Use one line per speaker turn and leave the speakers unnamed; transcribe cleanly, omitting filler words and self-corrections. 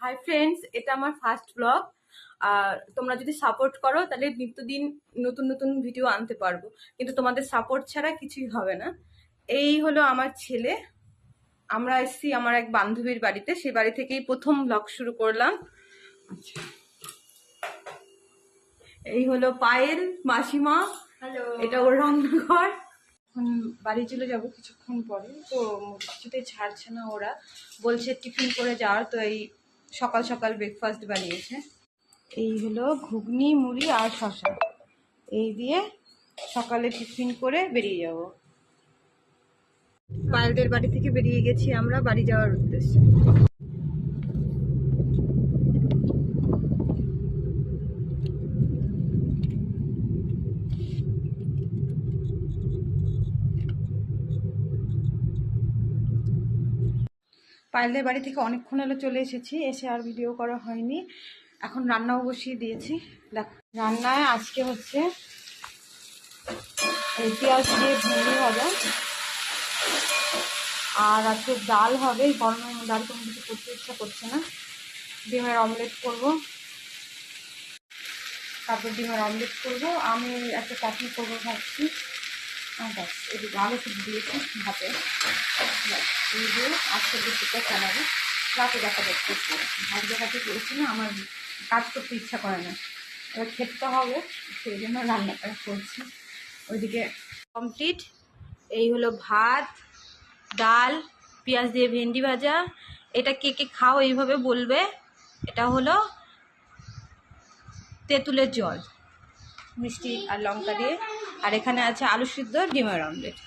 Hi friends, এটা আমার first blog. আর তোমরা যদি সাপোর্ট করো তাহলে নিত্যদিন নতুন নতুন ভিডিও আনতে পারবো, কিন্তু তোমাদের সাপোর্ট ছাড়া কিছুই হবে না। এই হলো আমার ছেলে। আমরা এসেছি আমার এক বান্ধবীর বাড়িতে, সেই বাড়ি থেকেই প্রথম ব্লগ শুরু করলাম। আচ্ছা, এই হলো পায়েল মাসিমা।
হ্যালো,
এটা ওর রান্নাঘর। এখন বাড়ি চলে যাব কিছুক্ষণ পরে, তো কিছুতেই ছাড়ছে না ওরা, বলছে টিফিন করে যাওয়ার। তো এই সকাল সকাল ব্রেকফাস্ট বানিয়েছে। এই হলো ঘুগনি, মুড়ি আর শসা, এই দিয়ে সকালে টিফিন করে বেরিয়ে যাব। পায়েলদের বাড়ি থেকে বেরিয়ে গেছি আমরা বাড়ি যাওয়ার উদ্দেশ্যে। পায়েলদের বাড়ি থেকে অনেকক্ষণ হলো চলে এসেছি, এসে আর ভিডিও করা হয়নি। এখন রান্নাও বসিয়ে দিয়েছি। দেখ, রান্নায় আজকে হচ্ছে এই পেঁয়াজ দিয়ে ভেন্ডি ভাজা, আর আজকে ডাল হবে। গরমের মধ্যে আর কোনো কিছু করতে ইচ্ছা করছে না। ডিমের অমলেট করব, তারপর ডিমের অমলেট করব। আমি একটা চাটনি করবো ভাবছি। ব্যাস, এদিকে আলু শুধু দিয়েছি ভাতে। এই দিয়ে আজকে দুপুরটা চালাবো, রাতে দেখা যাচ্ছে। ভাত দেখাতে করেছি না, আমার কাজ করতে ইচ্ছা করে না, এবার খেতে হবে, সেই জন্য রান্নাটা করছি। ওইদিকে কমপ্লিট। এই হলো ভাত, ডাল, পেঁয়াজ দিয়ে ভেন্ডি ভাজা। এটা কে কে খাও এইভাবে বলবে। এটা হলো তেঁতুলের জল, মিষ্টি আর লঙ্কা দিয়ে। আর এখানে আছে আলু সিদ্ধ, ডিমের অমলেট।